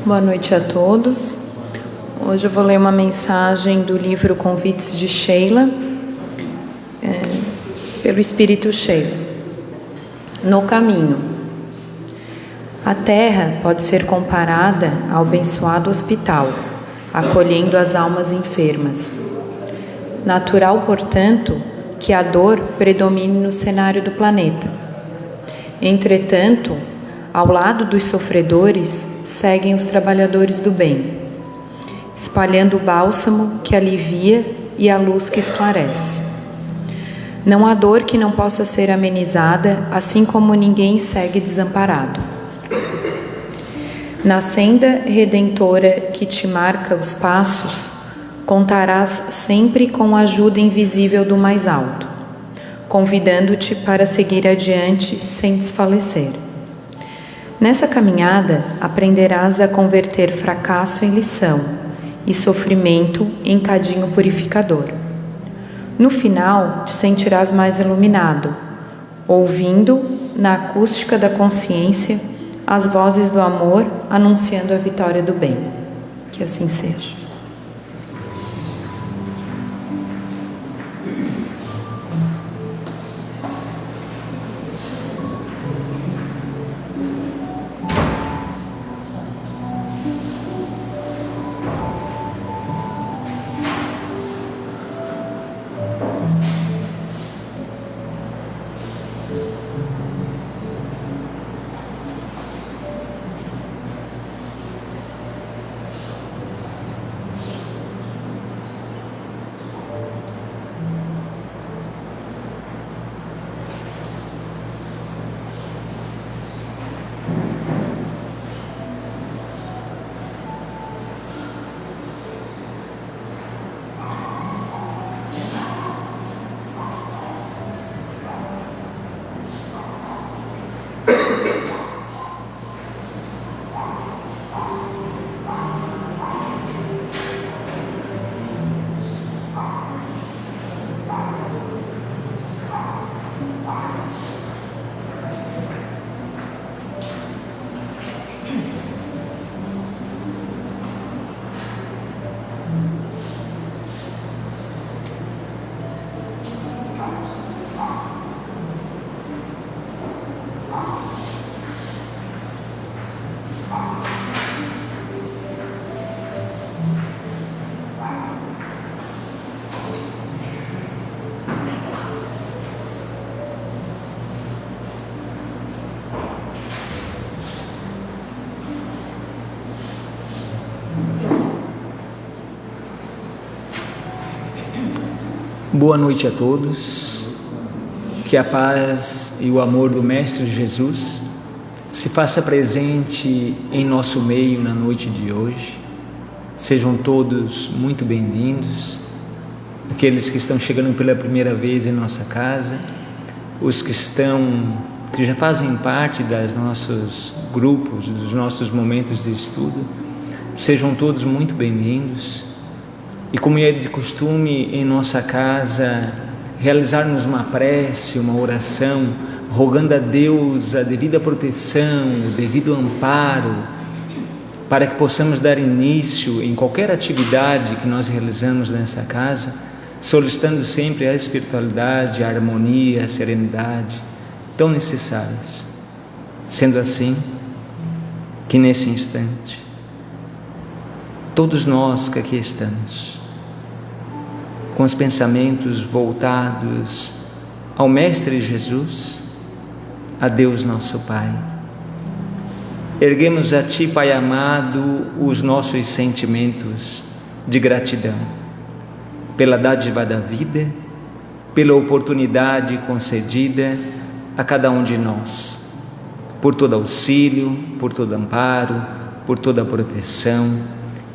Boa noite a todos. Hoje eu vou ler uma mensagem do livro Convites de Sheila, pelo Espírito Sheila. No caminho. A terra pode ser comparada ao abençoado hospital, acolhendo as almas enfermas. Natural, portanto, que a dor predomine no cenário do planeta. Entretanto, ao lado dos sofredores, seguem os trabalhadores do bem, espalhando o bálsamo que alivia e a luz que esclarece. Não há dor que não possa ser amenizada, assim como ninguém segue desamparado. Na senda redentora que te marca os passos, contarás sempre com a ajuda invisível do mais alto, convidando-te para seguir adiante sem desfalecer. Nessa caminhada, aprenderás a converter fracasso em lição e sofrimento em cadinho purificador. No final, te sentirás mais iluminado, ouvindo, na acústica da consciência, as vozes do amor anunciando a vitória do bem. Que assim seja. Boa noite a todos, que a paz e o amor do Mestre Jesus se faça presente em nosso meio na noite de hoje. Sejam todos muito bem-vindos, aqueles que estão chegando pela primeira vez em nossa casa, os que já fazem parte dos nossos grupos, dos nossos momentos de estudo, sejam todos muito bem-vindos. E como é de costume em nossa casa, realizarmos uma prece, uma oração, rogando a Deus a devida proteção, o devido amparo, para que possamos dar início em qualquer atividade que nós realizamos nessa casa, solicitando sempre a espiritualidade, a harmonia, a serenidade, tão necessárias. Sendo assim, que nesse instante, todos nós que aqui estamos, com os pensamentos voltados ao Mestre Jesus, a Deus nosso Pai, erguemos a Ti, Pai amado, os nossos sentimentos de gratidão pela dádiva da vida, pela oportunidade concedida a cada um de nós, por todo auxílio, por todo amparo, por toda proteção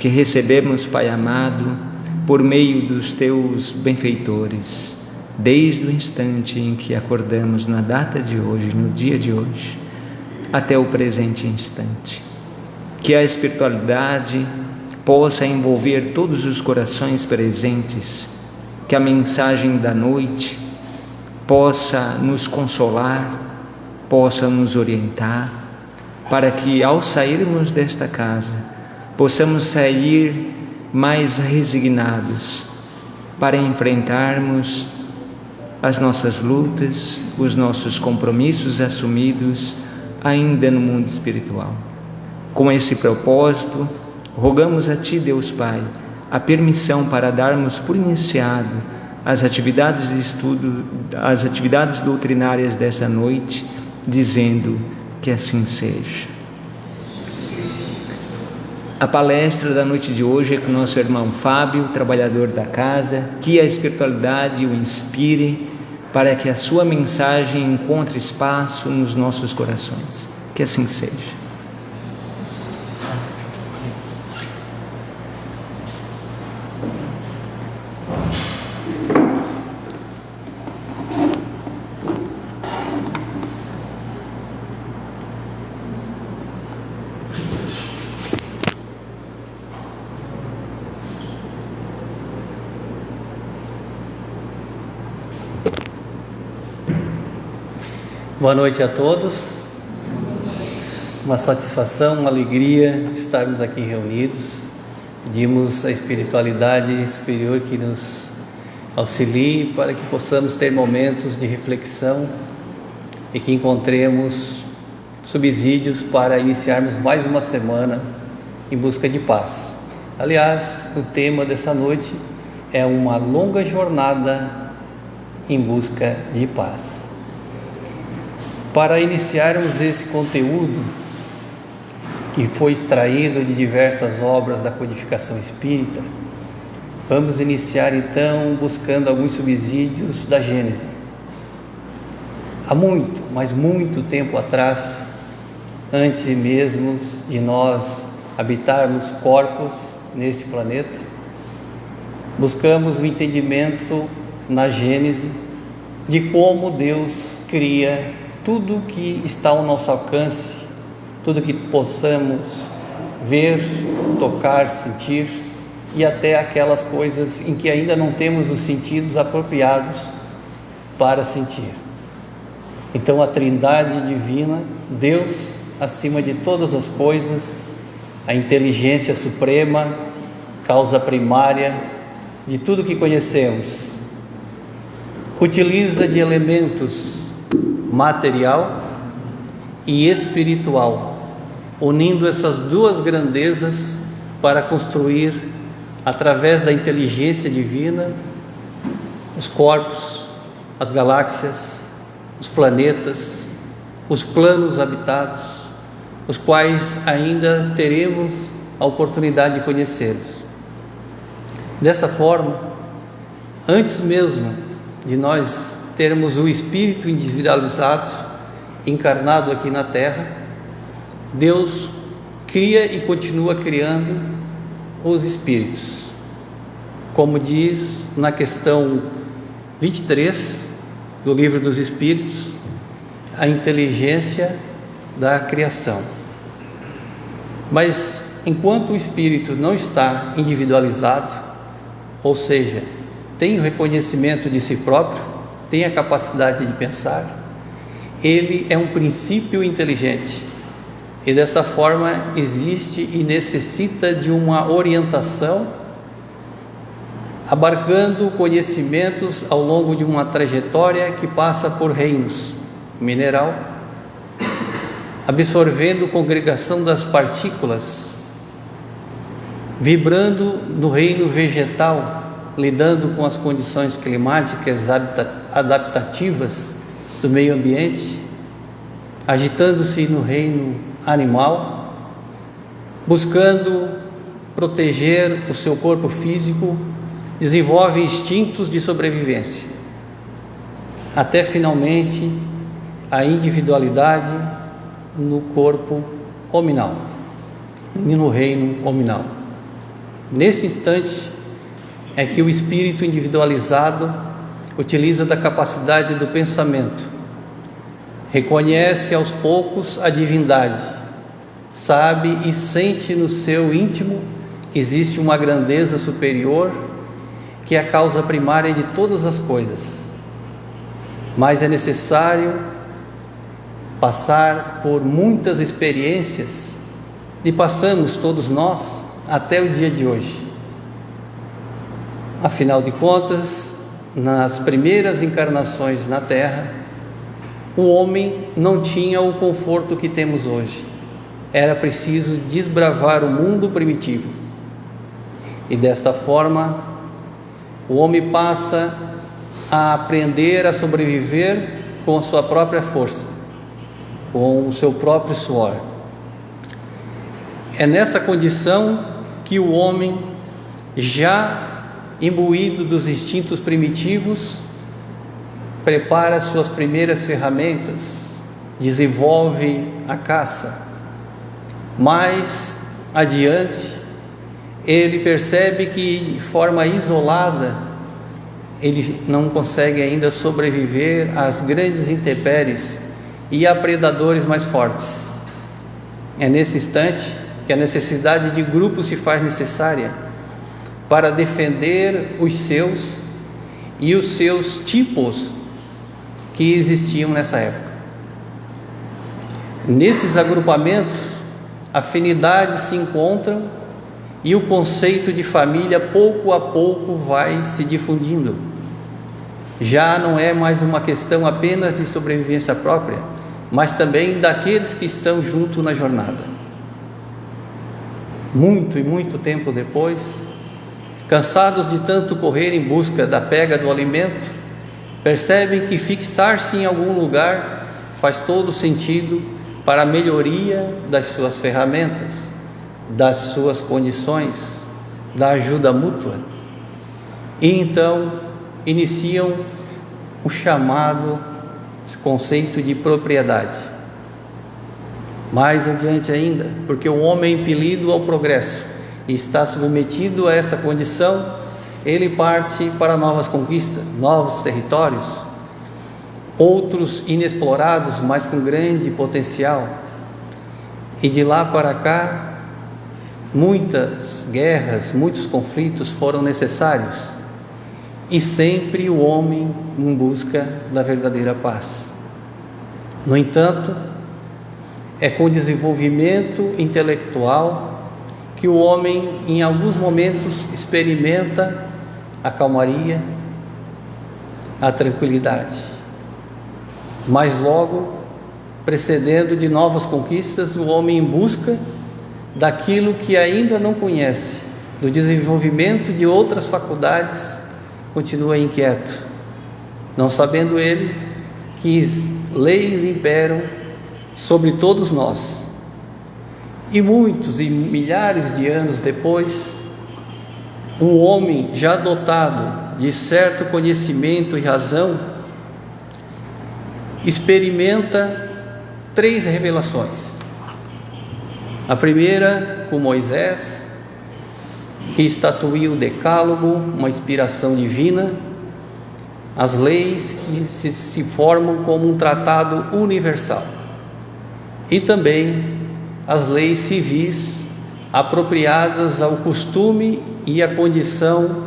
que recebemos, Pai amado, por meio dos Teus benfeitores, desde o instante em que acordamos na data de hoje, no dia de hoje, até o presente instante. Que a espiritualidade possa envolver todos os corações presentes, que a mensagem da noite possa nos consolar, possa nos orientar, para que ao sairmos desta casa possamos sair mais resignados para enfrentarmos as nossas lutas, os nossos compromissos assumidos ainda no mundo espiritual. Com esse propósito, rogamos a Ti, Deus Pai, a permissão para darmos por iniciado as atividades de estudo, as atividades doutrinárias dessa noite, dizendo que assim seja. A palestra da noite de hoje é com o nosso irmão Fábio, trabalhador da casa, que a espiritualidade o inspire para que a sua mensagem encontre espaço nos nossos corações. Que assim seja. Boa noite a todos. Uma satisfação, uma alegria estarmos aqui reunidos. Pedimos a espiritualidade superior que nos auxilie para que possamos ter momentos de reflexão e que encontremos subsídios para iniciarmos mais uma semana em busca de paz. Aliás, o tema dessa noite é uma longa jornada em busca de paz. Para iniciarmos esse conteúdo, que foi extraído de diversas obras da codificação espírita, vamos iniciar então buscando alguns subsídios da Gênese. Há muito, mas muito tempo atrás, antes mesmo de nós habitarmos corpos neste planeta, buscamos o entendimento na Gênese de como Deus cria tudo que está ao nosso alcance, tudo que possamos ver, tocar, sentir, e até aquelas coisas em que ainda não temos os sentidos apropriados para sentir. Então a Trindade Divina, Deus acima de todas as coisas, a inteligência suprema, causa primária de tudo que conhecemos, utiliza de elementos material e espiritual, unindo essas duas grandezas para construir, através da inteligência divina, os corpos, as galáxias, os planetas, os planos habitados, os quais ainda teremos a oportunidade de conhecê-los. Dessa forma, antes mesmo de nós termos o espírito individualizado, encarnado aqui na Terra, Deus cria e continua criando os espíritos. Como diz na questão 23 do Livro dos Espíritos, a inteligência da criação. Mas enquanto o espírito não está individualizado, ou seja, tem o reconhecimento de si próprio, tem a capacidade de pensar, ele é um princípio inteligente e dessa forma existe e necessita de uma orientação, abarcando conhecimentos ao longo de uma trajetória que passa por reinos: mineral, absorvendo congregação das partículas, vibrando no reino vegetal, lidando com as condições climáticas adaptativas do meio ambiente, agitando-se no reino animal, buscando proteger o seu corpo físico, desenvolve instintos de sobrevivência, até finalmente a individualidade no corpo hominal e no reino hominal. Nesse instante é que o espírito individualizado utiliza da capacidade do pensamento, reconhece aos poucos a divindade, sabe e sente no seu íntimo que existe uma grandeza superior que é a causa primária de todas as coisas, mas é necessário passar por muitas experiências, e passamos todos nós, até o dia de hoje. Afinal de contas, nas primeiras encarnações na Terra, o homem não tinha o conforto que temos hoje. Era preciso desbravar o mundo primitivo. E desta forma, o homem passa a aprender a sobreviver com a sua própria força, com o seu próprio suor. É nessa condição que o homem, já imbuído dos instintos primitivos, prepara suas primeiras ferramentas, desenvolve a caça. Mais adiante, ele percebe que de forma isolada ele não consegue ainda sobreviver às grandes intempéries e a predadores mais fortes. É nesse instante que a necessidade de grupo se faz necessária para defender os seus e os seus tipos que existiam nessa época. Nesses agrupamentos, afinidades se encontram e o conceito de família pouco a pouco vai se difundindo. Já não é mais uma questão apenas de sobrevivência própria, mas também daqueles que estão junto na jornada. Muito e muito tempo depois, cansados de tanto correr em busca da pega do alimento, percebem que fixar-se em algum lugar faz todo sentido para a melhoria das suas ferramentas, das suas condições, da ajuda mútua. E então iniciam o chamado conceito de propriedade. Mais adiante ainda, porque o homem é impelido ao progresso e está submetido a essa condição, ele parte para novas conquistas, novos territórios, outros inexplorados, mas com grande potencial. E de lá para cá, muitas guerras, muitos conflitos foram necessários, e sempre o homem em busca da verdadeira paz. No entanto, é com o desenvolvimento intelectual que o homem, em alguns momentos, experimenta a calmaria, a tranquilidade. Mas logo, precedendo de novas conquistas, o homem em busca daquilo que ainda não conhece, do desenvolvimento de outras faculdades, continua inquieto, não sabendo ele que leis imperam sobre todos nós. E muitos e milhares de anos depois, o homem já dotado de certo conhecimento e razão, experimenta 3 revelações. A primeira com Moisés, que estatuía o Decálogo, uma inspiração divina, as leis que se formam como um tratado universal, e também as leis civis apropriadas ao costume e à condição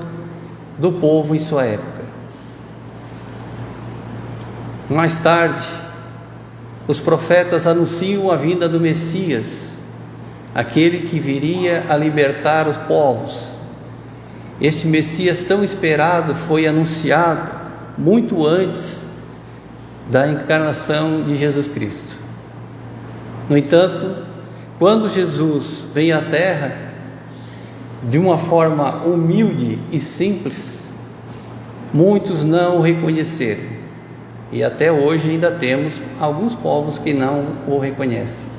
do povo em sua época. Mais tarde, os profetas anunciam a vinda do Messias, aquele que viria a libertar os povos. Este Messias tão esperado foi anunciado muito antes da encarnação de Jesus Cristo. No entanto, quando Jesus vem à Terra, de uma forma humilde e simples, muitos não o reconheceram. E até hoje ainda temos alguns povos que não o reconhecem.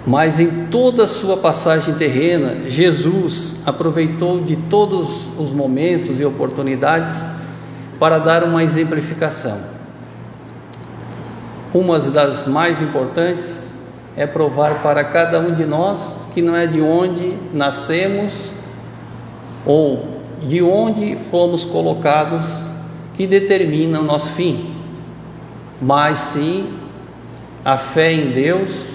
Mas em toda a sua passagem terrena, Jesus aproveitou de todos os momentos e oportunidades para dar uma exemplificação. Uma das mais importantes é provar para cada um de nós que não é de onde nascemos ou de onde fomos colocados que determina o nosso fim, mas sim a fé em Deus,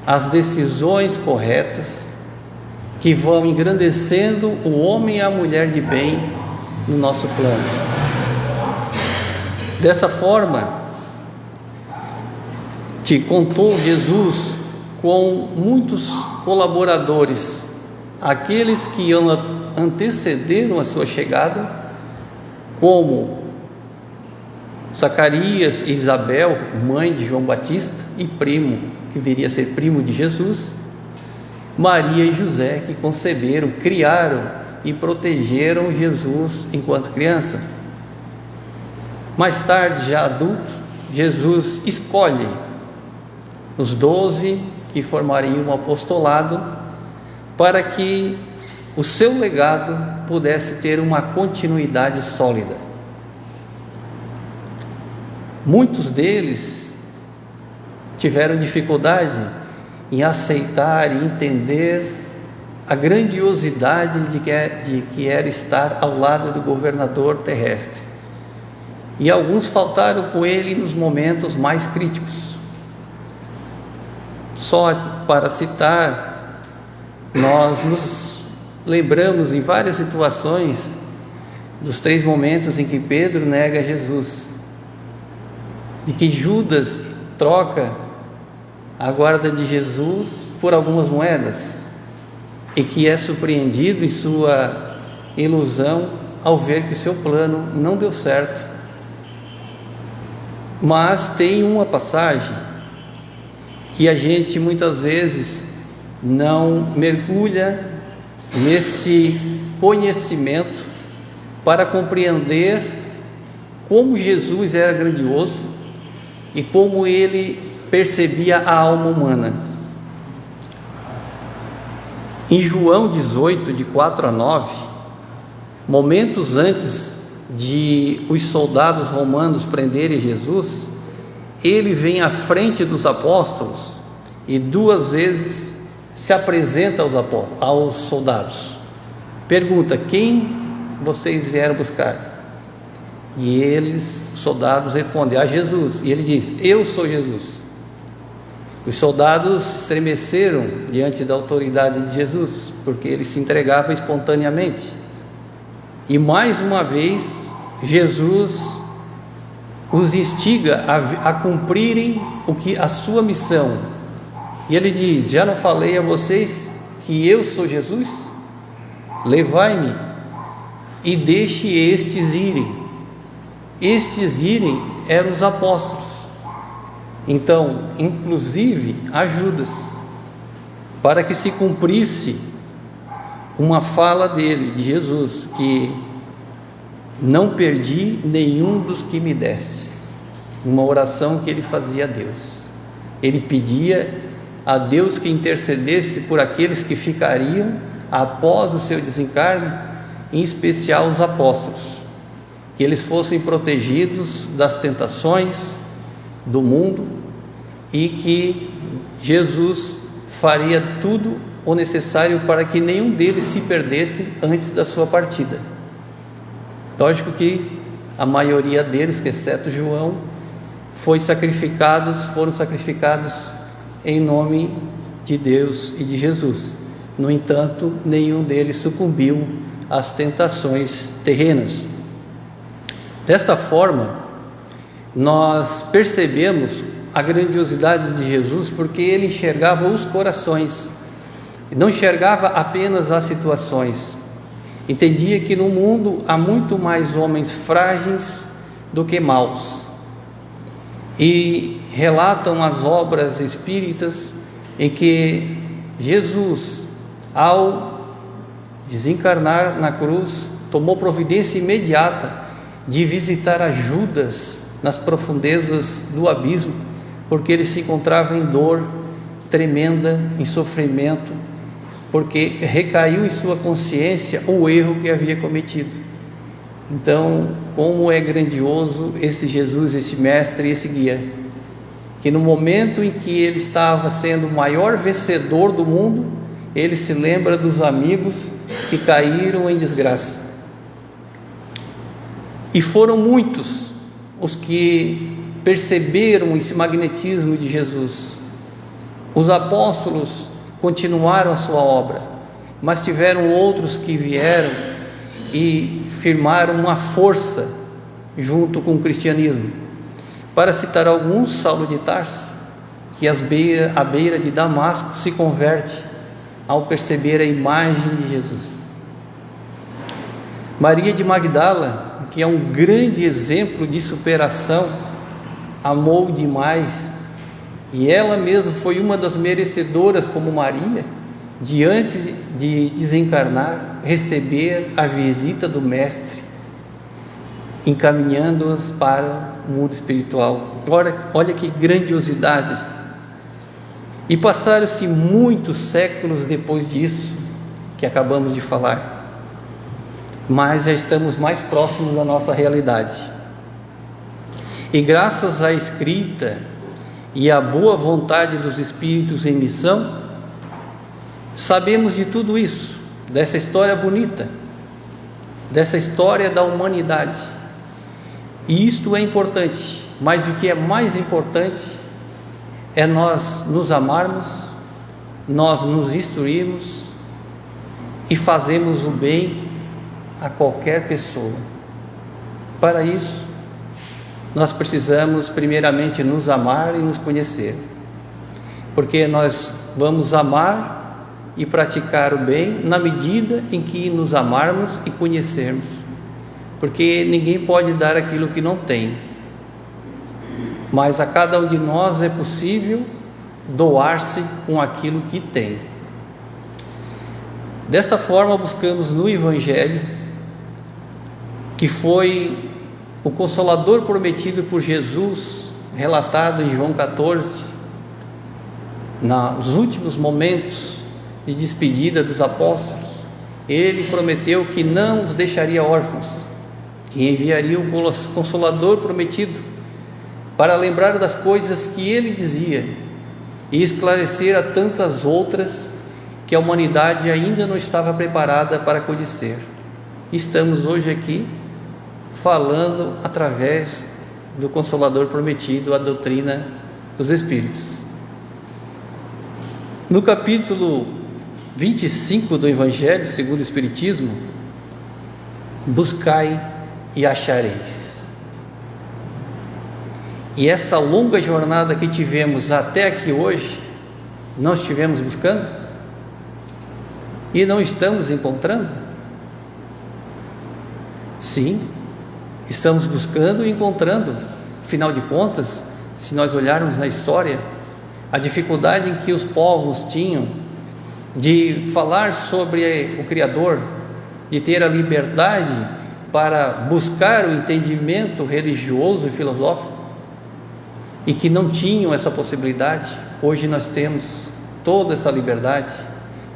as decisões corretas que vão engrandecendo o homem e a mulher de bem no nosso plano. Dessa forma, te contou Jesus com muitos colaboradores, aqueles que antecederam a sua chegada, como Zacarias e Isabel, mãe de João Batista e primo, que viria a ser primo de Jesus, Maria e José, que conceberam, criaram e protegeram Jesus enquanto criança. Mais tarde, já adulto, Jesus escolhe os 12 que formariam um apostolado para que o seu legado pudesse ter uma continuidade sólida. Muitos deles tiveram dificuldade em aceitar e entender a grandiosidade de que era estar ao lado do governador terrestre. E alguns faltaram com ele nos momentos mais críticos. Só para citar, nós nos lembramos em várias situações dos 3 momentos em que Pedro nega Jesus, de que Judas troca a guarda de Jesus por algumas moedas, e que é surpreendido em sua ilusão ao ver que o seu plano não deu certo. Mas tem uma passagem que a gente muitas vezes não mergulha nesse conhecimento para compreender como Jesus era grandioso e como ele percebia a alma humana. Em João 18, de 4 a 9, momentos antes de os soldados romanos prenderem Jesus, ele vem à frente dos apóstolos e 2 vezes se apresenta aos soldados. Pergunta: quem vocês vieram buscar? E eles, os soldados, respondem: a Jesus. E ele diz: eu sou Jesus. Os soldados estremeceram diante da autoridade de Jesus, porque ele se entregava espontaneamente. E mais uma vez, Jesus os instiga a cumprirem a sua missão. E ele diz: já não falei a vocês que eu sou Jesus? Levai-me e deixe estes irem. Estes irem eram os apóstolos. Então, inclusive a Judas, para que se cumprisse uma fala dele, de Jesus, que não perdi nenhum dos que me destes. Uma oração que ele fazia a Deus. Ele pedia a Deus que intercedesse por aqueles que ficariam após o seu desencarne, em especial os apóstolos, que eles fossem protegidos das tentações do mundo e que Jesus faria tudo o necessário para que nenhum deles se perdesse antes da sua partida. Lógico que a maioria deles, exceto João, foram sacrificados em nome de Deus e de Jesus. No entanto, nenhum deles sucumbiu às tentações terrenas. Desta forma, nós percebemos a grandiosidade de Jesus, porque ele enxergava os corações, não enxergava apenas as situações. Entendia que no mundo há muito mais homens frágeis do que maus. E relatam as obras espíritas em que Jesus, ao desencarnar na cruz, tomou providência imediata de visitar a Judas nas profundezas do abismo, porque ele se encontrava em dor tremenda, em sofrimento, porque recaiu em sua consciência o erro que havia cometido. Então, como é grandioso esse Jesus, esse mestre, esse guia, que no momento em que ele estava sendo o maior vencedor do mundo, ele se lembra dos amigos que caíram em desgraça. E foram muitos os que perceberam esse magnetismo de Jesus. Os apóstolos continuaram a sua obra, mas tiveram outros que vieram e firmaram uma força junto com o cristianismo. Para citar alguns, Saulo de Tarso, que à beira de Damasco se converte ao perceber a imagem de Jesus. Maria de Magdala, que é um grande exemplo de superação, amou demais, e ela mesma foi uma das merecedoras, como Maria, de antes de desencarnar, receber a visita do Mestre, encaminhando-as para o mundo espiritual. Olha que grandiosidade! E passaram-se muitos séculos depois disso, que acabamos de falar, mas já estamos mais próximos da nossa realidade. E graças à escrita e à boa vontade dos Espíritos em missão, sabemos de tudo isso, dessa história bonita, dessa história da humanidade. E isto é importante, mas o que é mais importante é nós nos amarmos, nós nos instruirmos e fazermos o bem a qualquer pessoa. Para isso, nós precisamos primeiramente nos amar e nos conhecer, porque nós vamos amar e praticar o bem na medida em que nos amarmos e conhecermos, porque ninguém pode dar aquilo que não tem, mas a cada um de nós é possível doar-se com aquilo que tem. Desta forma, buscamos no Evangelho, que foi o Consolador prometido por Jesus, relatado em João 14, nos últimos momentos de despedida dos apóstolos. Ele prometeu que não os deixaria órfãos, que enviaria o Consolador prometido para lembrar das coisas que ele dizia e esclarecer a tantas outras que a humanidade ainda não estava preparada para conhecer. Estamos hoje aqui falando através do Consolador prometido, a doutrina dos Espíritos. No capítulo 25 do Evangelho segundo o Espiritismo, buscai e achareis. E essa longa jornada que tivemos até aqui hoje, nós estivemos buscando e não estamos encontrando? Sim, estamos buscando e encontrando. Afinal de contas, se nós olharmos na história, a dificuldade em que os povos tinham de falar sobre o Criador, de ter a liberdade para buscar o entendimento religioso e filosófico, e que não tinham essa possibilidade, hoje nós temos toda essa liberdade,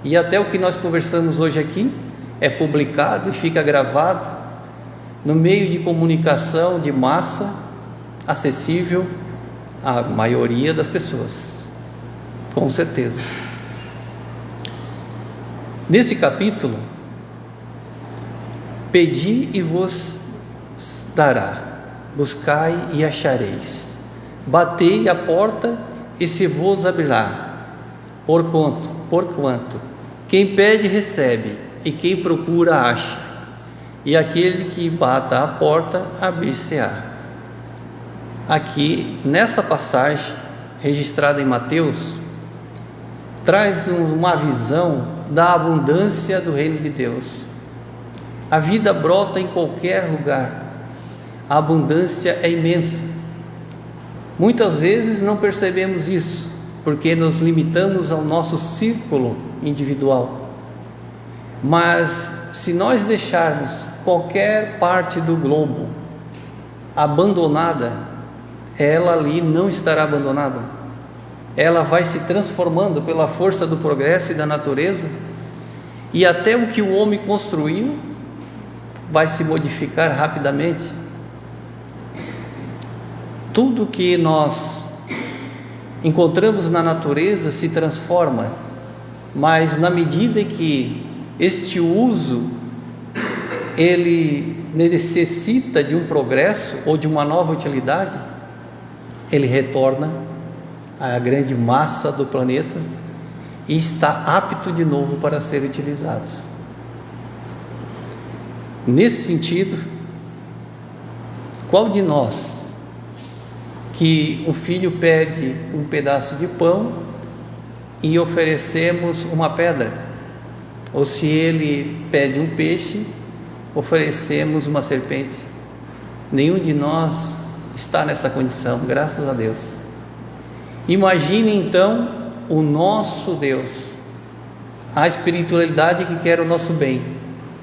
e até o que nós conversamos hoje aqui é publicado e fica gravado no meio de comunicação de massa, acessível à maioria das pessoas, com certeza. Nesse capítulo, pedi e vos dará, buscai e achareis, batei a porta e se vos abrirá, porquanto quem pede recebe, e quem procura acha, e aquele que bata a porta abrir-se-á. Aqui, nessa passagem registrada em Mateus, traz uma visão da abundância do reino de Deus. A vida brota em qualquer lugar, a abundância é imensa. Muitas vezes não percebemos isso, porque nos limitamos ao nosso círculo individual. Mas se nós deixarmos qualquer parte do globo abandonada, ela ali não estará abandonada. Ela vai se transformando pela força do progresso e da natureza, e até o que o homem construiu vai se modificar rapidamente. Tudo que nós encontramos na natureza se transforma, mas na medida em que este uso ele necessita de um progresso ou de uma nova utilidade, ele retorna à grande massa do planeta e está apto de novo para ser utilizado. Nesse sentido, qual de nós que o filho pede um pedaço de pão e oferecemos uma pedra, ou se ele pede um peixe, oferecemos uma serpente. Nenhum de nós está nessa condição, graças a Deus. Imagine então o nosso Deus, a espiritualidade que quer o nosso bem.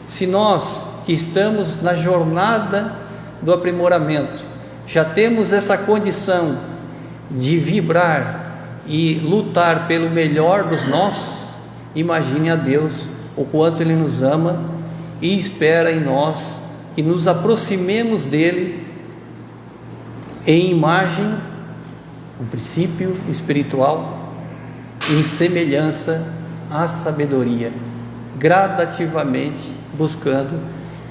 Se nós que estamos na jornada do aprimoramento já temos essa condição de vibrar e lutar pelo melhor dos nossos, imagine a Deus o quanto Ele nos ama e espera em nós que nos aproximemos dele em imagem, um princípio espiritual, em semelhança à sabedoria, gradativamente buscando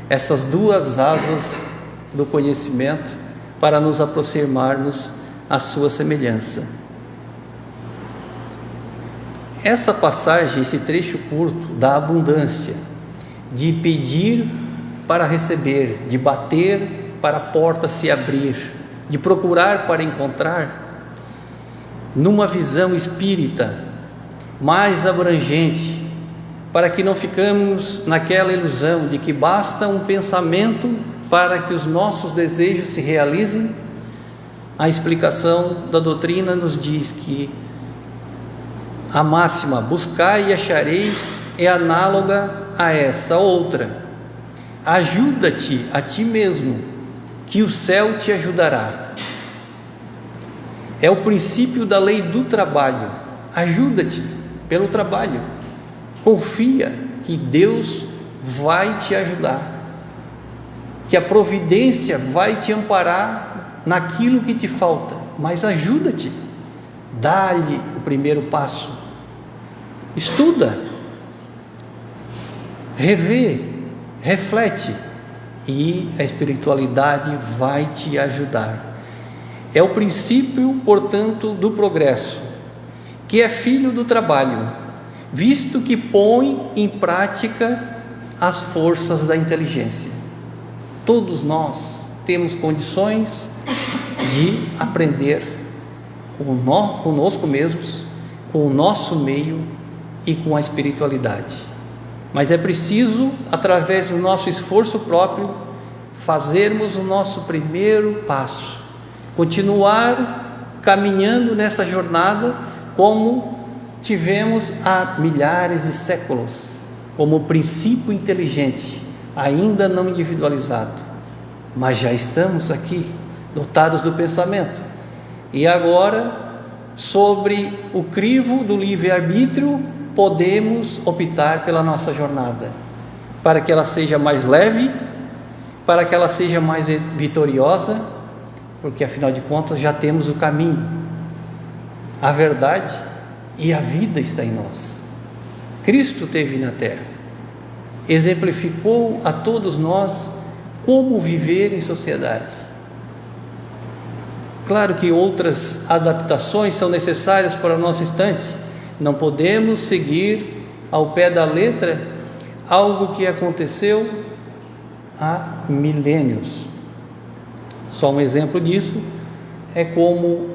essas duas asas do conhecimento para nos aproximarmos à sua semelhança. Essa passagem, esse trecho curto da abundância, de pedir para receber, de bater para a porta se abrir, de procurar para encontrar, numa visão espírita mais abrangente, para que não ficamos naquela ilusão de que basta um pensamento para que os nossos desejos se realizem. A explicação da doutrina nos diz que a máxima buscai e achareis é análoga a essa outra: ajuda-te a ti mesmo, que o céu te ajudará. É o princípio da lei do trabalho. Ajuda-te pelo trabalho, confia que Deus vai te ajudar, que a providência vai te amparar naquilo que te falta, mas ajuda-te, dá-lhe o primeiro passo, estuda, revê, reflete, e a espiritualidade vai te ajudar. É o princípio, portanto, do progresso, que é filho do trabalho, visto que põe em prática as forças da inteligência. Todos nós temos condições de aprender conosco mesmos, com o nosso meio e com a espiritualidade. Mas é preciso, através do nosso esforço próprio, fazermos o nosso primeiro passo, continuar caminhando nessa jornada como tivemos há milhares de séculos, como princípio inteligente, ainda não individualizado, mas já estamos aqui, dotados do pensamento, e agora, sobre o crivo do livre-arbítrio, podemos optar pela nossa jornada, para que ela seja mais leve, para que ela seja mais vitoriosa, porque afinal de contas já temos o caminho, a verdade e a vida está em nós. Cristo esteve na terra, exemplificou a todos nós como viver em sociedade. Claro que outras adaptações são necessárias para o nosso instante. Não podemos seguir ao pé da letra algo que aconteceu há milênios. Só um exemplo disso é como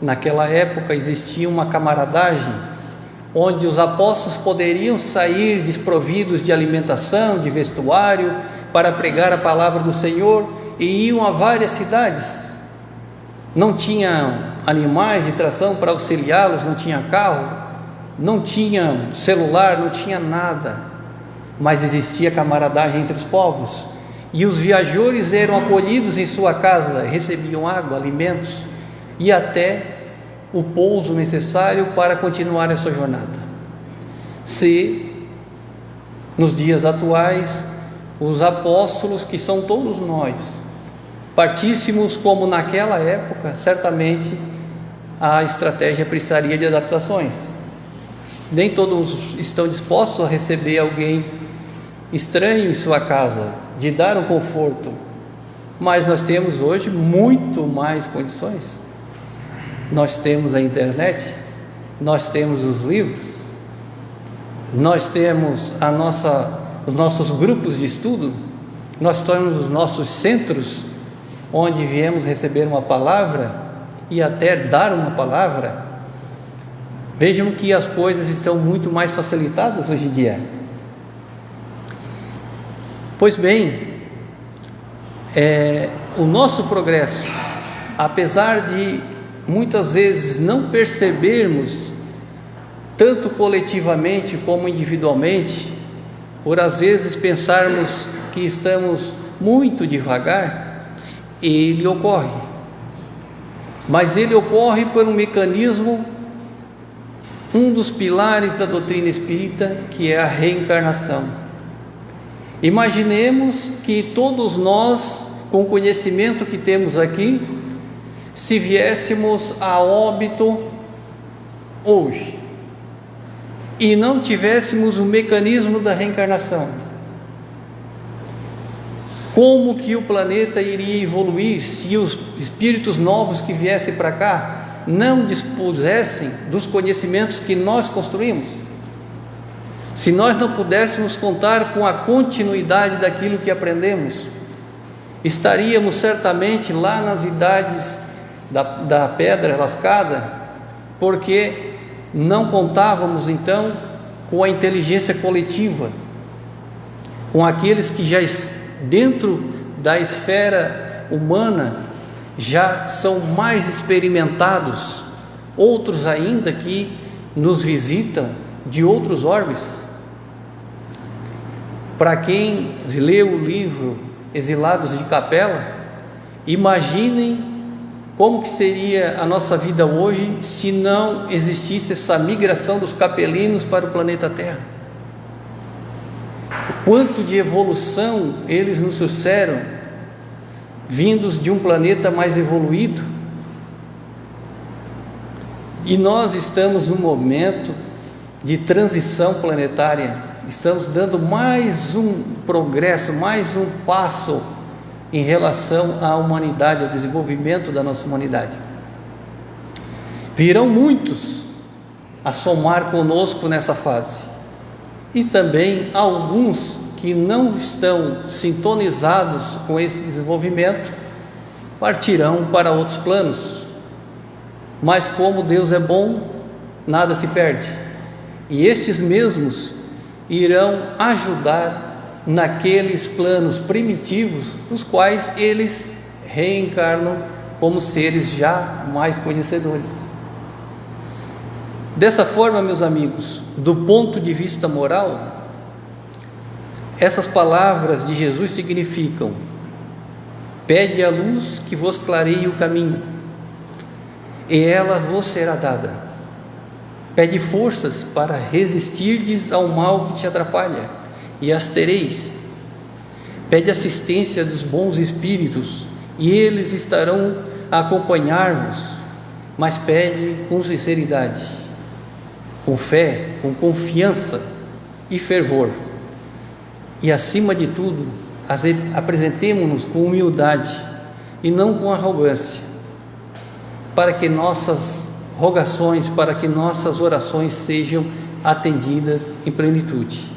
naquela época existia uma camaradagem onde os apóstolos poderiam sair desprovidos de alimentação, de vestuário, para pregar a palavra do Senhor, e iam a várias cidades. Não tinha animais de tração para auxiliá-los, não tinha carro, não tinha celular, não tinha nada, mas existia camaradagem entre os povos, e os viajores eram acolhidos em sua casa, recebiam água, alimentos e até o pouso necessário para continuar essa jornada. Se nos dias atuais os apóstolos, que são todos nós, partíssemos como naquela época, certamente a estratégia precisaria de adaptações. Nem todos estão dispostos a receber alguém estranho em sua casa, de dar um conforto, mas nós temos hoje muito mais condições. Nós temos a internet, nós temos os livros, nós temos os nossos grupos de estudo, nós temos os nossos centros onde viemos receber uma palavra, e até dar uma palavra, vejam que as coisas estão muito mais facilitadas hoje em dia. Pois bem, o nosso progresso, apesar de muitas vezes não percebermos, tanto coletivamente como individualmente, por às vezes pensarmos que estamos muito devagar, ele ocorre. Mas ele ocorre por um mecanismo, um dos pilares da doutrina espírita, que é a reencarnação. Imaginemos que todos nós, com o conhecimento que temos aqui, se viéssemos a óbito hoje e não tivéssemos o mecanismo da reencarnação, como que o planeta iria evoluir se os espíritos novos que viessem para cá não dispusessem dos conhecimentos que nós construímos? Se nós não pudéssemos contar com a continuidade daquilo que aprendemos, estaríamos certamente lá nas idades da pedra lascada, porque não contávamos então com a inteligência coletiva, com aqueles que já dentro da esfera humana já são mais experimentados, outros ainda que nos visitam de outros orbes. Para quem leu o livro Exilados de Capela, imaginem como que seria a nossa vida hoje se não existisse essa migração dos capelinos para o planeta Terra. O quanto de evolução eles nos trouxeram, vindos de um planeta mais evoluído. E nós estamos num momento de transição planetária, estamos dando mais um progresso, mais um passo em relação à humanidade, ao desenvolvimento da nossa humanidade. Virão muitos a somar conosco nessa fase, e também alguns que não estão sintonizados com esse desenvolvimento partirão para outros planos. Mas como Deus é bom, nada se perde, e estes mesmos irão ajudar naqueles planos primitivos, nos quais eles reencarnam como seres já mais conhecedores. Dessa forma, meus amigos, do ponto de vista moral, essas palavras de Jesus significam: pede a luz que vos clareie o caminho, e ela vos será dada. Pede forças para resistirdes ao mal que te atrapalha, e as tereis. Pede assistência dos bons espíritos, e eles estarão a acompanhar-vos, mas pede com sinceridade, com fé, com confiança e fervor. E acima de tudo, apresentemo-nos com humildade e não com arrogância, para que nossas rogações, para que nossas orações sejam atendidas em plenitude,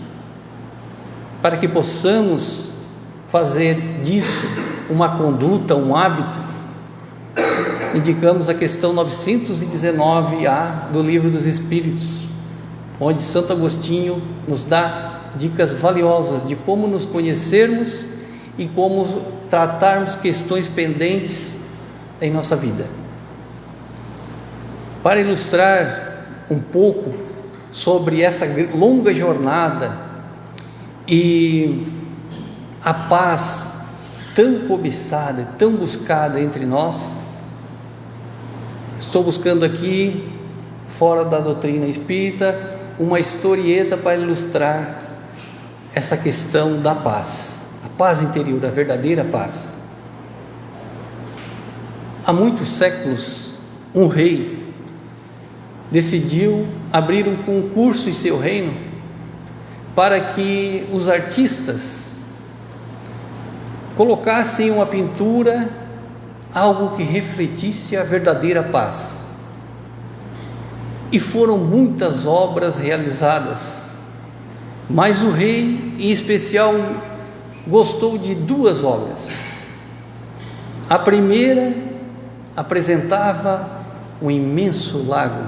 para que possamos fazer disso uma conduta, um hábito. Indicamos a questão 919A do Livro dos Espíritos, onde Santo Agostinho nos dá dicas valiosas de como nos conhecermos e como tratarmos questões pendentes em nossa vida. Para ilustrar um pouco sobre essa longa jornada e a paz tão cobiçada, tão buscada entre nós, estou buscando aqui, fora da doutrina espírita, uma historieta para ilustrar essa questão da paz, a paz interior, a verdadeira paz. Há muitos séculos, um rei decidiu abrir um concurso em seu reino para que os artistas colocassem uma pintura, algo que refletisse a verdadeira paz. E foram muitas obras realizadas, mas o rei, em especial, gostou de duas obras. A primeira, apresentava um imenso lago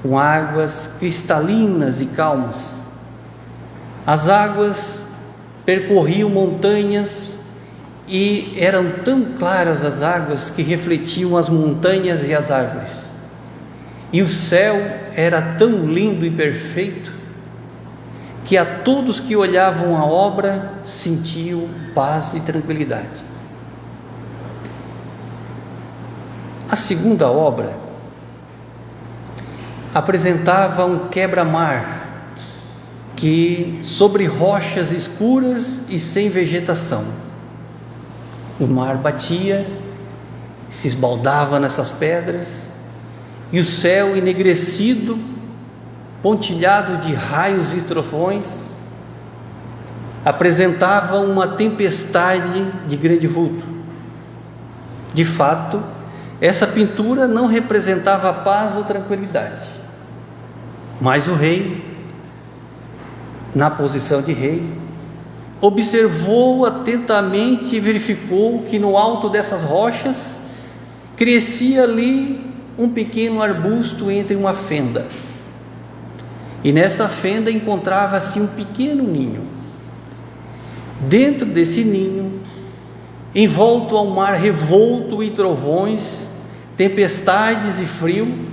com águas cristalinas e calmas. As águas percorriam montanhas e eram tão claras as águas que refletiam as montanhas e as árvores. E o céu era tão lindo e perfeito que a todos que olhavam a obra sentiam paz e tranquilidade. A segunda obra apresentava um quebra-mar que sobre rochas escuras e sem vegetação. O mar batia, se esbaldava nessas pedras, e o céu enegrecido, pontilhado de raios e trovões, apresentava uma tempestade de grande vulto. De fato, essa pintura não representava paz ou tranquilidade, mas o rei, na posição de rei, observou atentamente e verificou que no alto dessas rochas crescia ali um pequeno arbusto entre uma fenda, e nesta fenda encontrava-se um pequeno ninho. Dentro desse ninho, envolto ao mar revolto e trovões, tempestades e frio,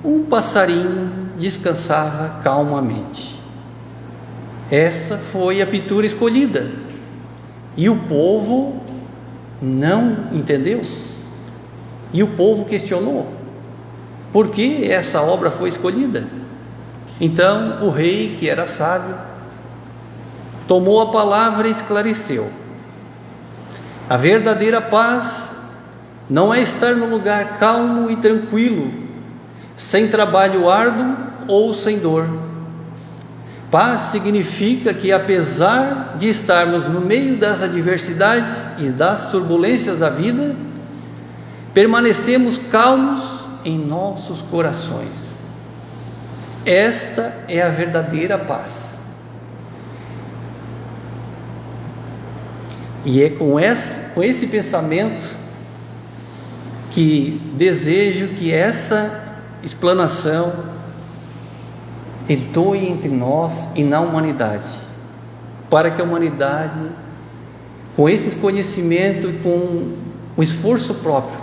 um passarinho descansava calmamente. Essa foi a pintura escolhida, e o povo não entendeu, e o povo questionou: por que essa obra foi escolhida? Então o rei, que era sábio, tomou a palavra e esclareceu: a verdadeira paz não é estar num lugar calmo e tranquilo, sem trabalho árduo ou sem dor. Paz significa que, apesar de estarmos no meio das adversidades e das turbulências da vida, permanecemos calmos em nossos corações. Esta é a verdadeira paz. E é com esse pensamento que desejo que essa explanação entoe entre nós e na humanidade, para que a humanidade, com esses conhecimentos e com o esforço próprio,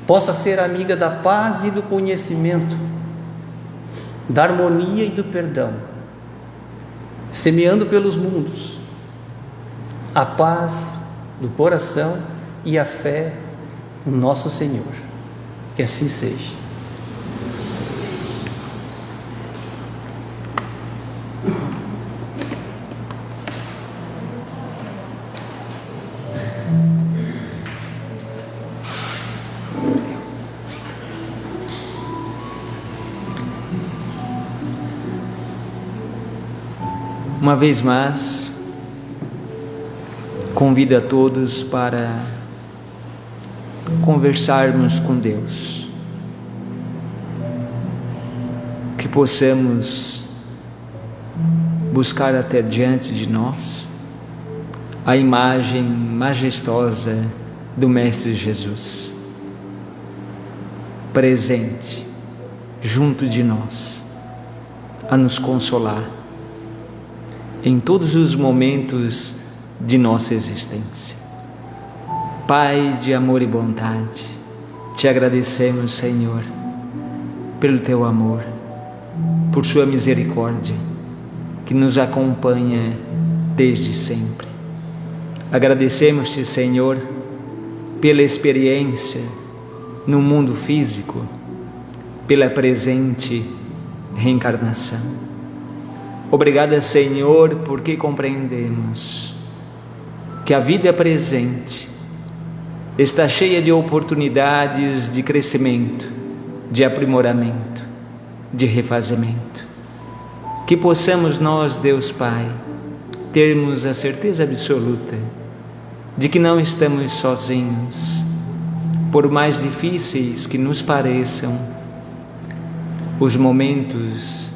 possa ser amiga da paz e do conhecimento, da harmonia e do perdão, semeando pelos mundos a paz do coração e a fé no nosso Senhor. Que assim seja. Uma vez mais, convido a todos para conversarmos com Deus, que possamos buscar até diante de nós a imagem majestosa do Mestre Jesus, presente junto de nós, a nos consolar em todos os momentos de nossa existência. Pai de amor e bondade, te agradecemos, Senhor, pelo teu amor, por sua misericórdia, que nos acompanha desde sempre. Agradecemos-te, Senhor, pela experiência no mundo físico, pela presente reencarnação. Obrigada, Senhor, porque compreendemos que a vida presente está cheia de oportunidades de crescimento, de aprimoramento, de refazimento. Que possamos nós, Deus Pai, termos a certeza absoluta de que não estamos sozinhos, por mais difíceis que nos pareçam os momentos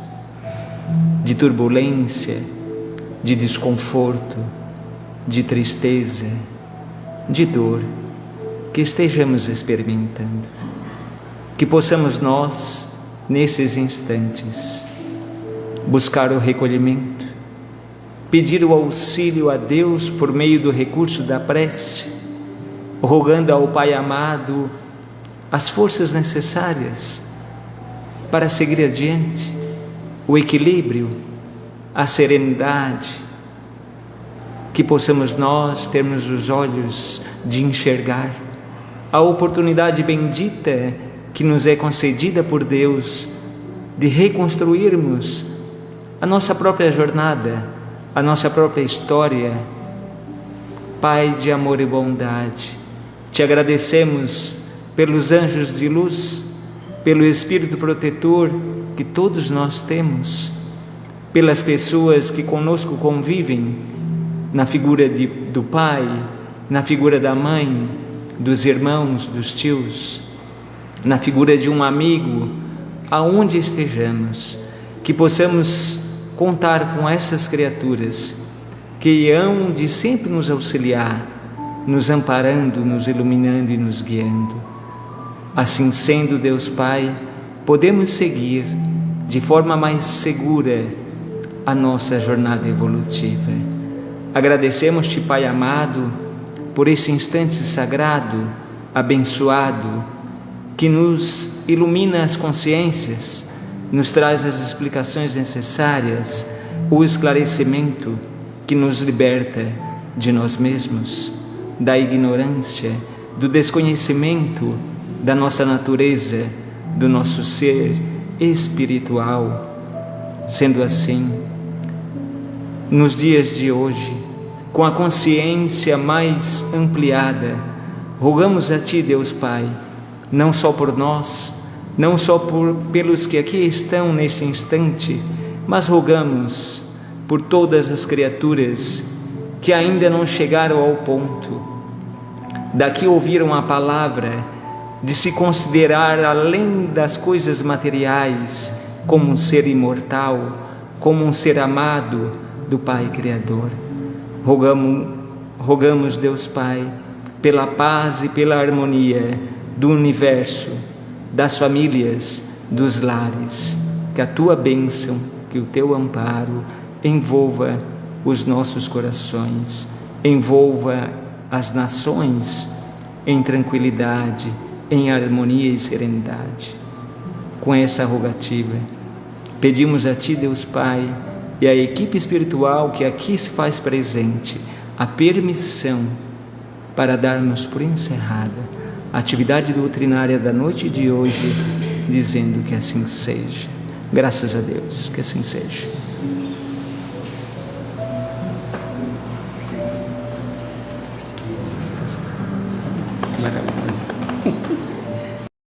de turbulência, de desconforto, de tristeza, de dor, que estejamos experimentando. Que possamos nós, nesses instantes, buscar o recolhimento, pedir o auxílio a Deus por meio do recurso da prece, rogando ao Pai amado as forças necessárias para seguir adiante, o equilíbrio, a serenidade, que possamos nós termos os olhos de enxergar a oportunidade bendita que nos é concedida por Deus de reconstruirmos a nossa própria jornada, a nossa própria história. Pai de amor e bondade, te agradecemos pelos anjos de luz, pelo Espírito protetor que todos nós temos, pelas pessoas que conosco convivem, na figura do pai, na figura da mãe, dos irmãos, dos tios, na figura de um amigo, aonde estejamos, que possamos contar com essas criaturas que hão de sempre nos auxiliar, nos amparando, nos iluminando e nos guiando. Assim sendo, Deus Pai, podemos seguir de forma mais segura a nossa jornada evolutiva. Agradecemos-te, Pai amado, por esse instante sagrado, abençoado, que nos ilumina as consciências, nos traz as explicações necessárias, o esclarecimento que nos liberta de nós mesmos, da ignorância, do desconhecimento da nossa natureza, do nosso ser espiritual. Sendo assim, nos dias de hoje, com a consciência mais ampliada, rogamos a Ti, Deus Pai, não só por nós, não só pelos que aqui estão nesse instante, mas rogamos por todas as criaturas que ainda não chegaram ao ponto, daqui ouviram a palavra de se considerar além das coisas materiais, como um ser imortal, como um ser amado do Pai Criador. Rogamos, Deus Pai, pela paz e pela harmonia do universo, das famílias, dos lares, que a Tua bênção, que o Teu amparo envolva os nossos corações, envolva as nações em tranquilidade, em harmonia e serenidade. Com essa rogativa, pedimos a Ti, Deus Pai, e à equipe espiritual que aqui se faz presente, a permissão para darmos por encerrada a atividade doutrinária da noite de hoje, dizendo que assim seja. Graças a Deus, que assim seja. Maravilha.